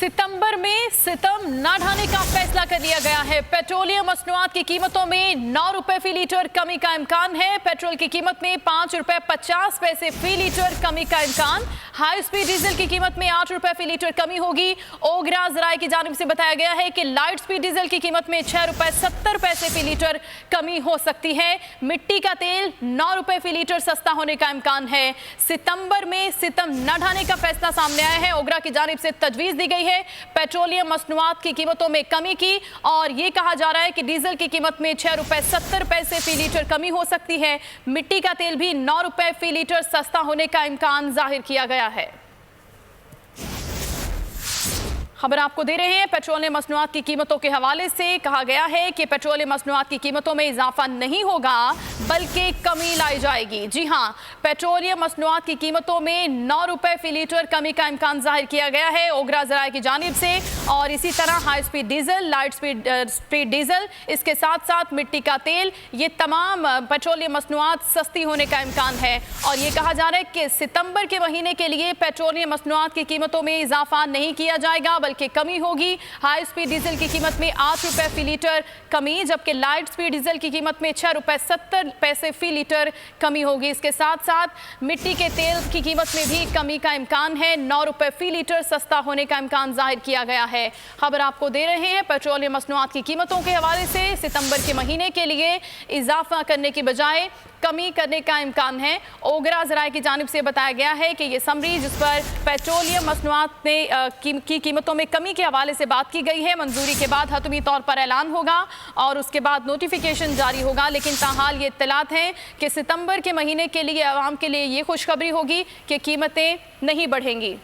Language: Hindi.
सितंबर में सितम न ढाने का फैसला कर लिया गया है। पेट्रोलियम मसनूआत की कीमतों में 9 रुपए फी लीटर कमी का इम्कान है। पेट्रोल की कीमत में 5 रुपए 50 पैसे फी लीटर कमी का इम्कान। हाई स्पीड डीजल की कीमत में 8 रुपए फी लीटर कमी होगी। ओगरा ज़राए की जानिब से बताया गया है कि लाइट स्पीड डीजल की कीमत में 6 रुपए 70 पैसे फी लीटर कमी हो सकती है। मिट्टी का तेल 9 रुपए फी लीटर सस्ता होने का इम्कान है। सितंबर में सितम न ढाने का फैसला सामने आया है। ओगरा की जानिब से तजवीज़ दी गई है पेट्रोलियम मसनूआत की कीमतों में कमी की, और ये कहा जा रहा है कि डीजल की कीमत में 6 रुपए 70 पैसे फी लीटर कमी हो सकती है। मिट्टी का तेल भी 9 रुपए फी लीटर सस्ता होने का इम्कान जाहिर किया गया है। खबर आपको दे रहे हैं पेट्रोलियम मसनूआत की कीमतों के हवाले से। कहा गया है कि पेट्रोलियम मसनूआत की कीमतों में इजाफा नहीं होगा बल्कि कमी लाई जाएगी। जी हां, पेट्रोलियम मसनूआत की कीमतों में 9 रुपए फी लीटर कमी का इम्कान जाहिर किया गया है ओगरा ज़राए की जानिब से। और इसी तरह high speed diesel, light speed diesel, इसके साथ साथ मिट्टी का तेल, ये तमाम पेट्रोलियम मसनूआत सस्ती होने का इम्कान है। और ये कहा जा रहा है कि सितंबर के महीने के लिए पेट्रोलियम मसनूआत की कीमतों में इजाफा नहीं किया जाएगा बल्कि कमी होगी। हाई स्पीड डीजल की कीमत में 8 रुपए फी लीटर कमी, जबकि लाइट स्पीड डीजल की कीमत में 6 रुपए 70 पैसे फी लीटर कमी होगी। इसके साथ साथ मिट्टी के तेल की कीमत में भी कमी का इम्कान है। 9 रुपए फी लीटर सस्ता होने का इम्कान जाहिर किया गया है। खबर आपको दे रहे हैं पेट्रोलियम मसनूआत की कीमतों के हवाले से। सितंबर के महीने के लिए इजाफा करने की बजाय कमी करने का इम्कान है। ओगरा ज़राए की जानिब से बताया गया है कि ये समरी जिस पर पेट्रोलियम मसनूआत की कीमतों में कमी के हवाले से बात की गई है, मंजूरी के बाद हतमी तौर पर ऐलान होगा और उसके बाद नोटिफिकेशन जारी होगा। लेकिन ताहाल ये इत्तलात हैं कि सितंबर के महीने के लिए आवाम के लिए ये खुशखबरी होगी कि कीमतें नहीं बढ़ेंगी।